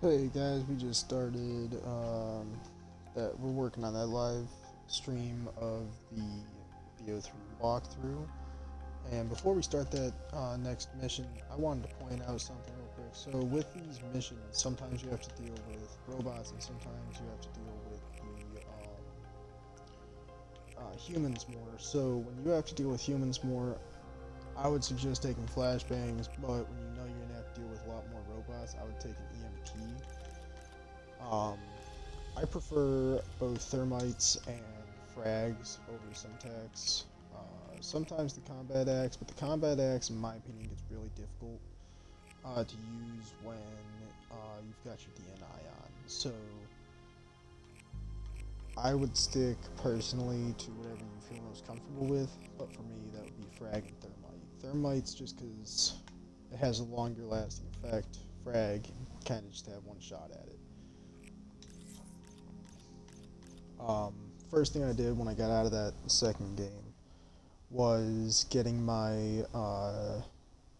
Hey guys, we just started that we're working on that live stream of the Bo3 walkthrough. And before we start that next mission, I wanted to point out something real quick. So with these missions, sometimes you have to deal with robots, and sometimes you have to deal with the humans more. So when you have to deal with humans more, I would suggest taking flashbangs, but when you know you're gonna have to deal with a lot more robots, I would take an EMP. Um, I prefer both thermites and frags over syntax. Sometimes the combat axe, but the combat axe, in my opinion, gets really difficult to use when you've got your DNI on. So I would stick personally to whatever you feel most comfortable with, but for me, that would be frag and thermite. Thermite's just because it has a longer lasting effect. Frag, kind of just have one shot at it. First thing I did when I got out of that second game was getting my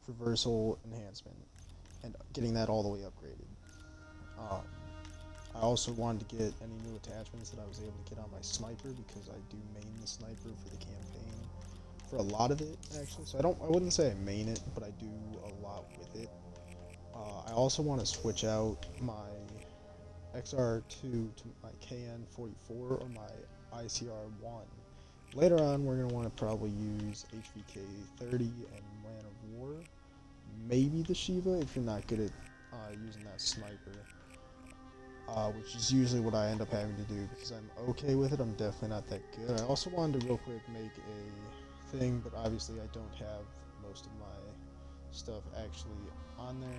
reversal enhancement and getting that all the way upgraded. Um, I also wanted to get any new attachments that I was able to get on my sniper because I do main the sniper for the campaign. For a lot of it, actually. So I wouldn't say I main it, but I do a lot with it. I also want to switch out my XR2 to my KN44 or my ICR1. Later on, we're going to want to probably use HVK30 and Man of War. Maybe the Shiva if you're not good at using that sniper. Which is usually what I end up having to do because I'm okay with it. I'm definitely not that good. I also wanted to real quick make a thing, but obviously I don't have most of my stuff actually on there.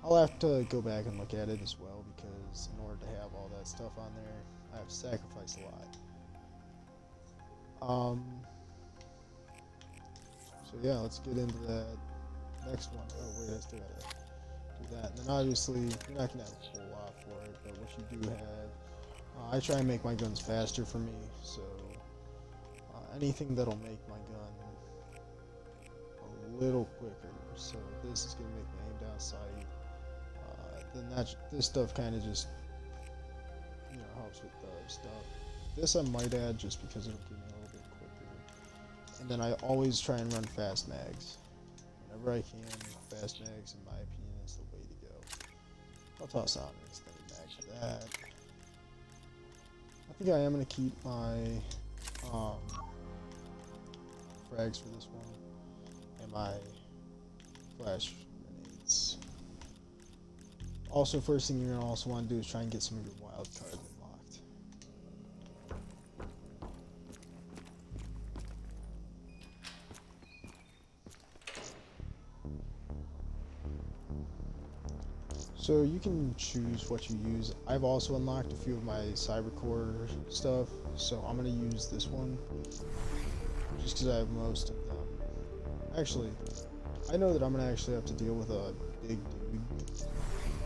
I'll have to go back and look at it as well because in order to have all that stuff on there, I have to sacrifice a lot. So yeah, let's get into that next one. Oh wait, I still gotta do that. And then obviously, you're not gonna have a whole lot for it, but what you do have, I try and make my guns faster for me, so anything that'll make my gun a little quicker. So this is gonna make me aim down sight. Then this stuff kind of just helps with the stuff. This I might add just because it'll give me a little bit quicker. And then I always try and run fast mags whenever I can. Fast mags, in my opinion, is the way to go. I'll toss out an extended mag for that. I think I am gonna keep my frags for this one and my flash grenades. Also, first thing you're gonna also want to do is try and get some of your wild cards unlocked. So you can choose what you use. I've also unlocked a few of my cybercore stuff, so I'm gonna use this one just because I have most of them. Actually, I know that I'm gonna actually have to deal with a big dude,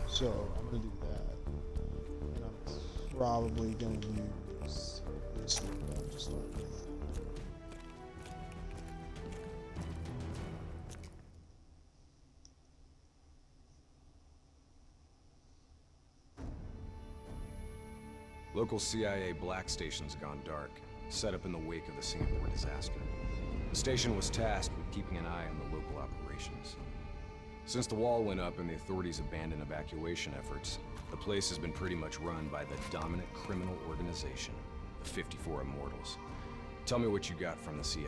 so I'm gonna do that. And I'm probably gonna use this one to start with. Local CIA black station's gone dark, set up in the wake of the Singapore disaster. The station was tasked with keeping an eye on the local operations. Since the wall went up and the authorities abandoned evacuation efforts, the place has been pretty much run by the dominant criminal organization, the 54 Immortals. Tell me what you got from the CIA.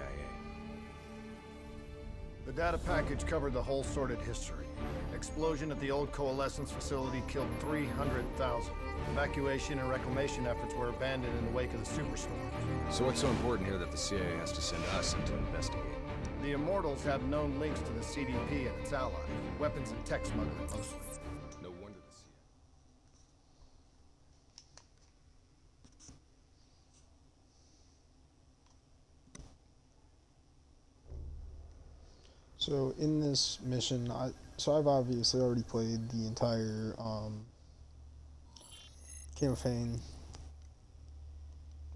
The data package covered the whole sordid history. Explosion at the old Coalescence facility killed 300,000. Evacuation and reclamation efforts were abandoned in the wake of the superstorm. So what's so important here that the CIA has to send us in to investigate? The Immortals have known links to the CDP and its allies, weapons and tech smuggling mostly. No wonder the CIA... So in this mission, I've obviously already played the entire campaign,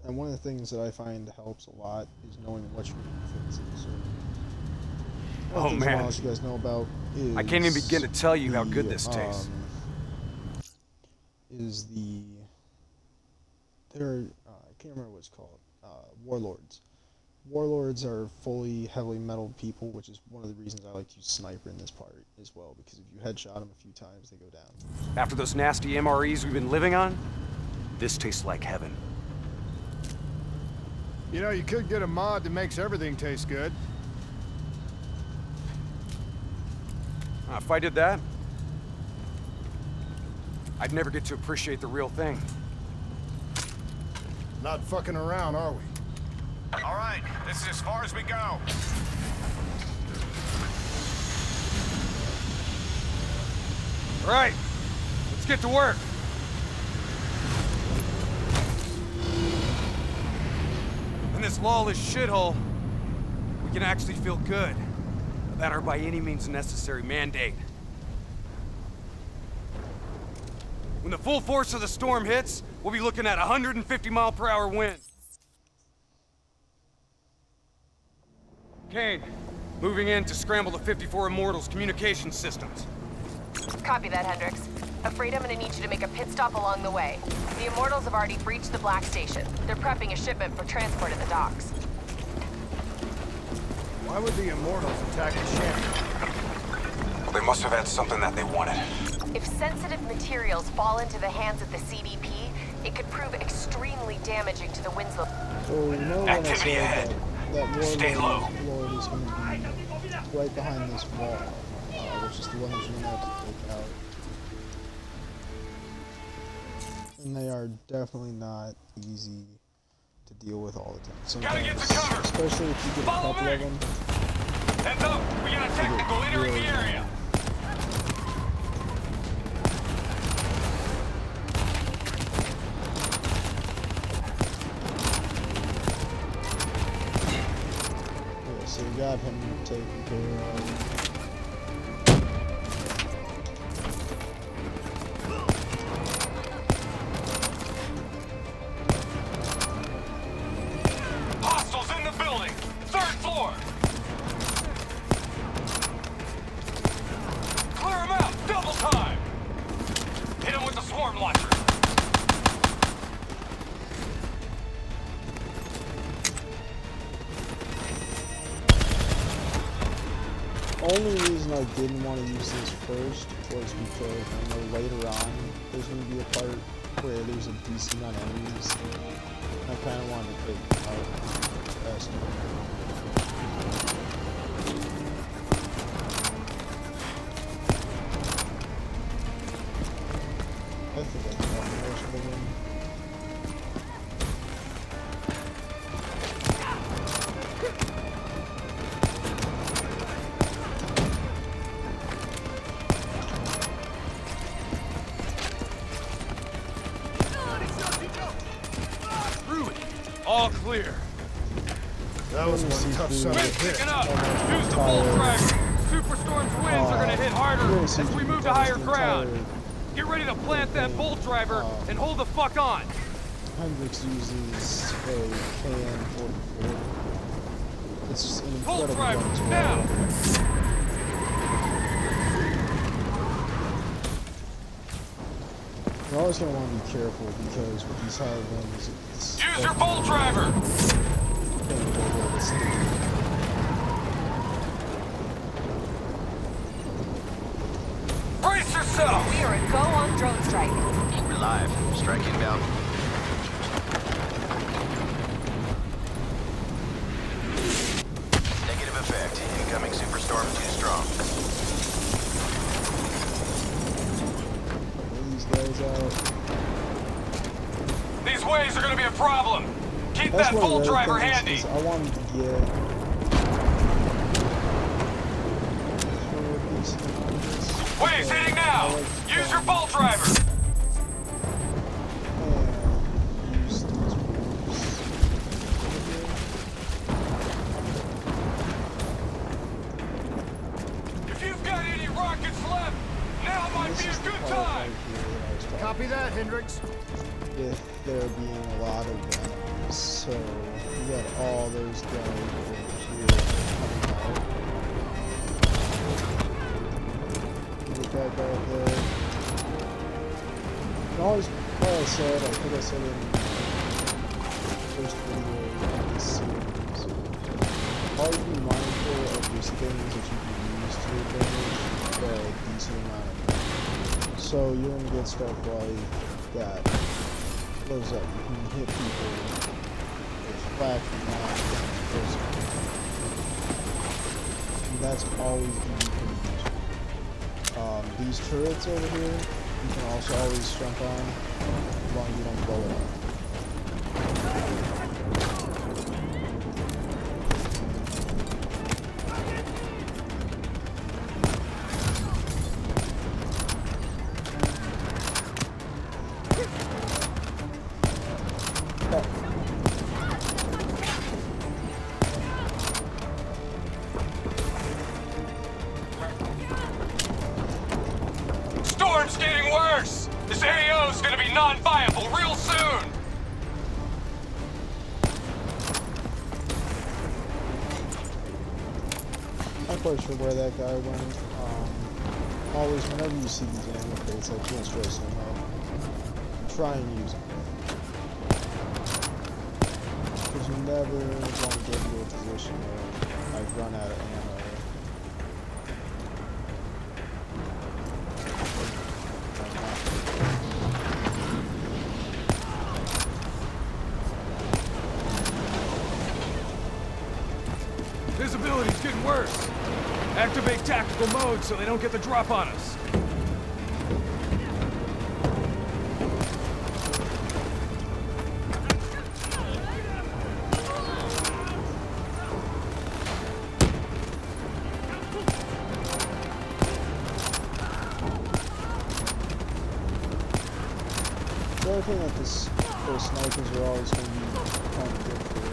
and one of the things that I find helps a lot is knowing what you're fixing. So one Oh of the things I man, want you guys know about is I can't even begin to tell you how good this tastes. is they're I can't remember what it's called. Warlords. Warlords are fully heavily metal people, which is one of the reasons I like to use sniper in this part as well, because if you headshot them a few times, they go down. After those nasty MREs we've been living on, this tastes like heaven. You know, you could get a mod that makes everything taste good. If I did that, I'd never get to appreciate the real thing. Not fucking around, are we? All right, this is as far as we go. All right, let's get to work. In this lawless shithole, we can actually feel good about our by any means necessary mandate. When the full force of the storm hits, we'll be looking at 150-mile-per-hour winds. Kane, moving in to scramble the 54 Immortals' communication systems. Copy that, Hendricks. Afraid I'm gonna need you to make a pit stop along the way. The Immortals have already breached the Black Station. They're prepping a shipment for transport at the docks. Why would the Immortals attack the ship? They must have had something that they wanted. If sensitive materials fall into the hands of the CDP, it could prove extremely damaging to the Winslow. So you know when I Activity said ahead. that Stay low. Warlord is going to be right behind this wall, which is the one that you're going to have to take out. And they are definitely not easy to deal with all the time. Gotta get Sometimes, to cover. especially if you get a Follow couple me. of them. Heads up, we got a technical entering the area. Yeah, so you got him taken care of. Hostiles in the building, 3rd floor. Clear them out, double time. Hit him with the swarm launcher. Only reason I didn't want to use this first was because I know later on there's going to be a part where there's a decent amount of enemies. I kind of wanted to take them out fast. I think I can walk most of them in. Rudy, all clear. That was one tough son of a Wind's bitch. picking up. Use the full driver. Superstorm's winds are gonna hit harder as we move to higher ground. Get ready to plant that bolt driver and hold the fuck on. Hendricks uses a KN-44. It's an Bolt incredible driver, gun as well. now. You're always going to want to be careful because with these high winds, it's Use your bolt driver. Brace yourself. We are a go on drone strike. We're live. Strike inbound. Negative effect. Incoming superstorm too strong. These guys out. These waves are gonna be a problem. Keep That's that one of bolt the driver other things handy. is I wanted to get. Waves hitting now. Use your bolt driver. If you've got any rockets left, now might be a good time. Copy that, Hendricks. With there being a lot of guns, so you got all those guys over here coming out. Get that guy there. And always, like I said, I think I said in the first video of this series, always be mindful of these things that you can use to your advantage for a decent amount of time. So you're going to get stuff like that. What is that? You can hit people with fraction damage. And that's always going to be pretty useful. These turrets over here, you can also always jump on as long as you don't blow it up. Storm's getting worse! This AO's gonna be non-viable real soon! Not quite sure where that guy went. Always, whenever you see these ammo crates, I can't stress enough. Try and use them. Because you never want to get into a position where I run out of ammo. Visibility's getting worse. Activate tactical mode so they don't get the drop on us. The other thing that those snipers are always going to be kind of good for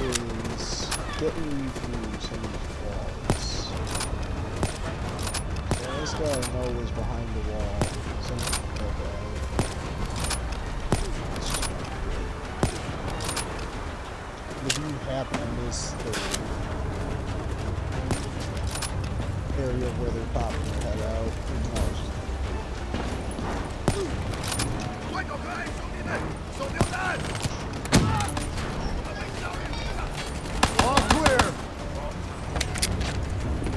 is getting you through some of these walls. So this guy I know was behind the wall. Something like that. If you happen to miss the area where they're popping their head out, you can always just All clear!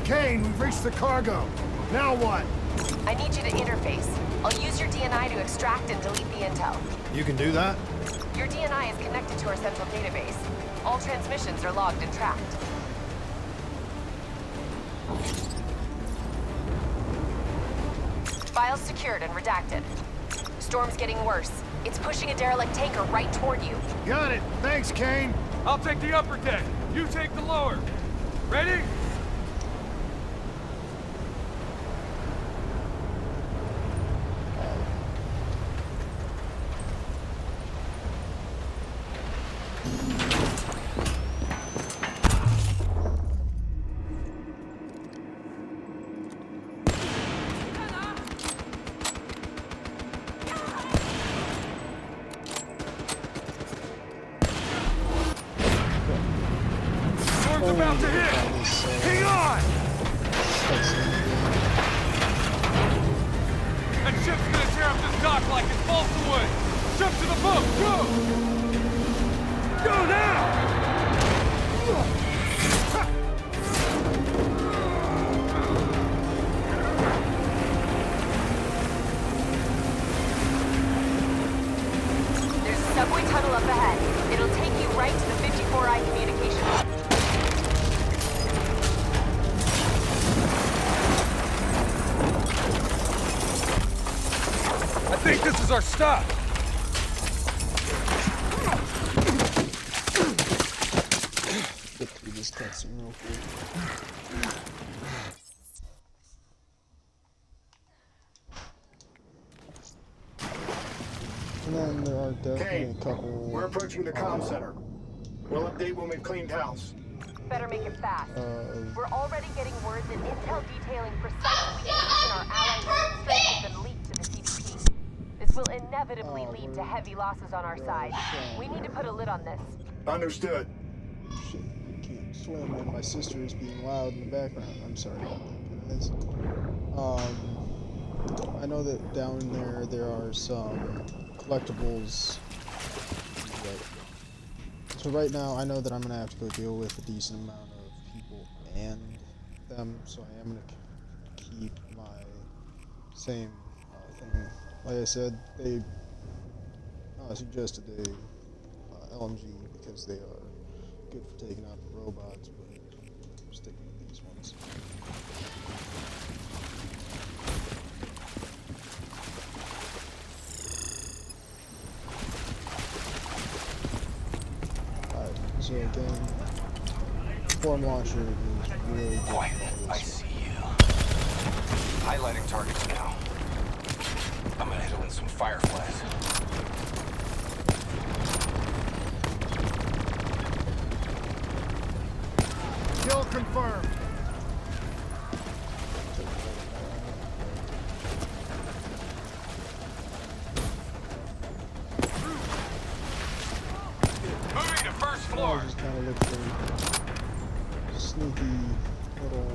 Kane, we've reached the cargo. Now what? I need you to interface. I'll use your DNI to extract and delete the intel. You can do that? Your DNI is connected to our central database. All transmissions are logged and tracked. Files secured and redacted. Storm's getting worse. It's pushing a derelict tanker right toward you. Got it. Thanks, Kane. I'll take the upper deck. You take the lower. Ready? Storm's about to hit! Hang on! That ship's gonna tear up this dock like it's balsa wood! Jump to the boat! Go! Go now! There's a subway tunnel up ahead. It'll take you right to the 54I communication hub. I think this is our stop! get through this cutscene real quick. And then there are definitely Kane, a couple. we're approaching the comm center. We'll update when we've cleaned house. Better make it fast. Uh, We're already getting word that intel detailing precise weaknesses in our allies' weapon strength has been leaked to the CDP. This will inevitably lead to heavy losses on our side. We need to put a lid on this. Understood. Shit, I can't swim, and my sister is being loud in the background. I'm sorry about that, guys. I know that down there are some collectibles. So right now, I know that I'm gonna have to go deal with a decent amount of people and them. So I am gonna keep my same thing. Like I said, they suggested a LMG because they are good for taking out the robots, but I'm sticking with these ones. Alright, so again, form launcher is really good. Boy, I see you. Highlighting targets now. I'm gonna hit it with some fireflies. Kill confirmed. Moving to first I floor. just kind of look for sneaky little.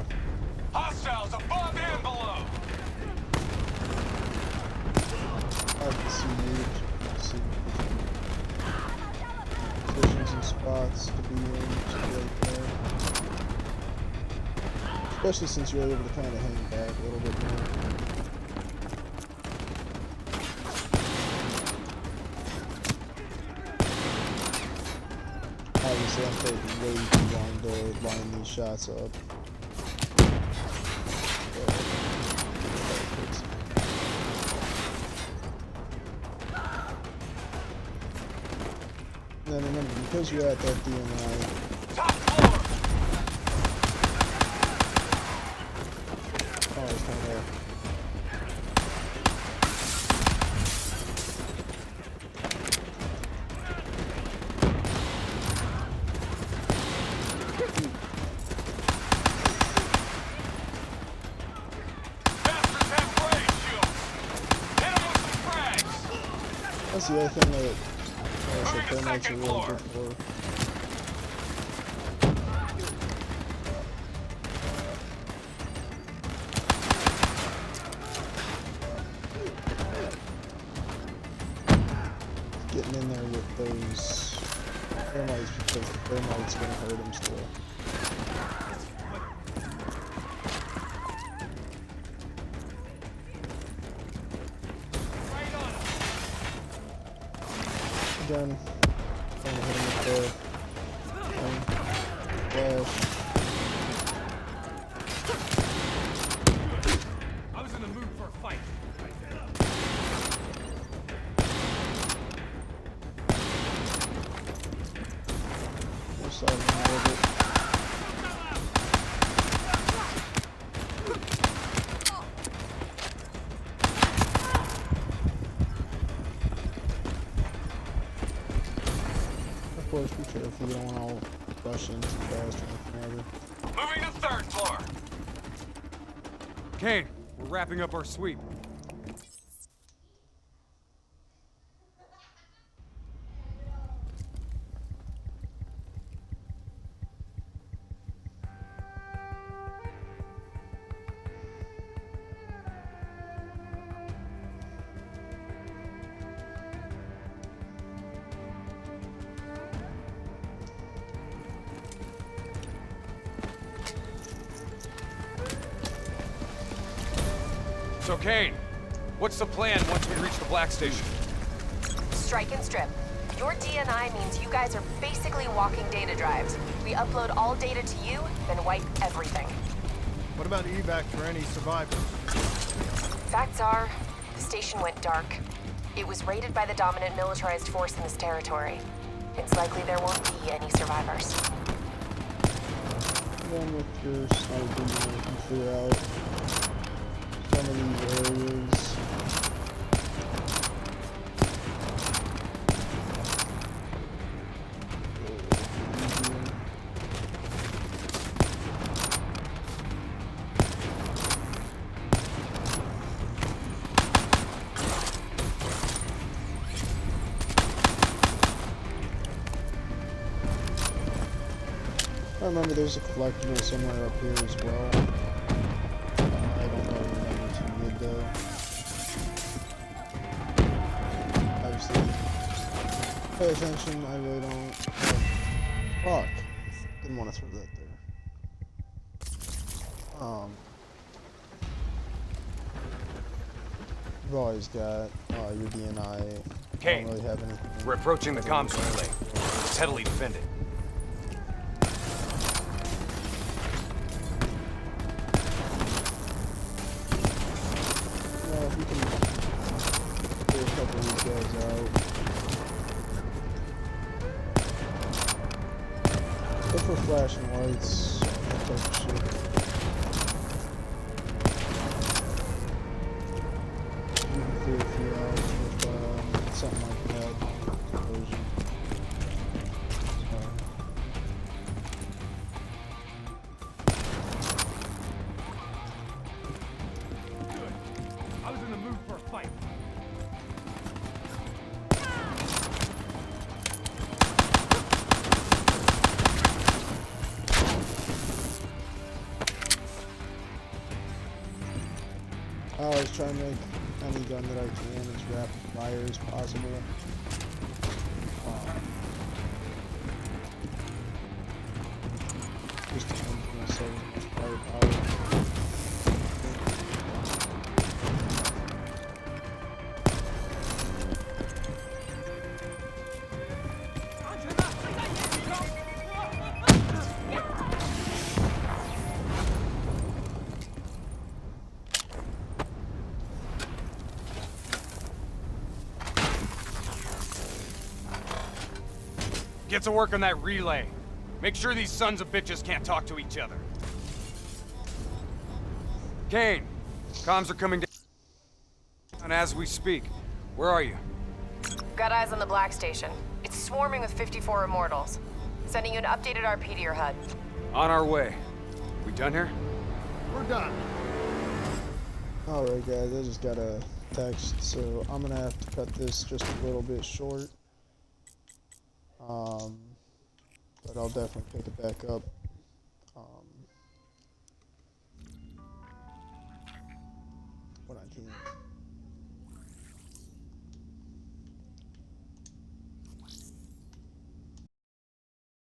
Hostiles above and below. I can see moves, see positions and spots to be in, right there. Especially since you're able to kind of hang back a little bit more. Obviously, I'm taking way too long to line these shots up. And then remember, because you're at that DNI, Top floor. oh, it's kind of there. Bastards have brave shields. Hit 'em with some frags. That's the other thing that I said Moving to thermites are second really floor. good for. Getting in there with those thermites because the thermite's gonna hurt him still. Right on 'em. Again, trying to hit him with the flash. I was in the mood for a fight. We'll side him a little bit. Of course, be careful. You don't want to all rush in too fast or anything either. Moving to third floor. Kane, we're wrapping up our sweep. So, Kane, what's the plan once we reach the Black Station? Strike and strip. Your DNI means you guys are basically walking data drives. We upload all data to you, then wipe everything. What about evac for any survivors? Facts are, the station went dark. It was raided by the dominant militarized force in this territory. It's likely there won't be any survivors. Then with your sniper, you can clear out some of these areas. I remember there's a collectible somewhere up here as well. I don't know the number too good though. pay attention. I really don't. Fuck. Didn't want to throw that there. You've always got your DNI. Kane, Don't really have anything. we're approaching the comms relay. It's heavily defended. Yeah, if we can get a couple of these guys out. Look for flashing lights, that type of shit. You can clear a few out with something like that. Explosion. Good. I was in the mood for a fight. I always try to make any gun that I can as rapid fire as possible. Just to come to myself as much firepower. Get to work on that relay. Make sure these sons of bitches can't talk to each other. Kane, comms are coming down as we speak. Where are you? Got eyes on the Black Station. It's swarming with 54 immortals. Sending you an updated RP to your HUD. On our way. We done here? We're done. Alright guys, I just got a text, so I'm gonna have to cut this just a little bit short. But I'll definitely pick it back up. When I can.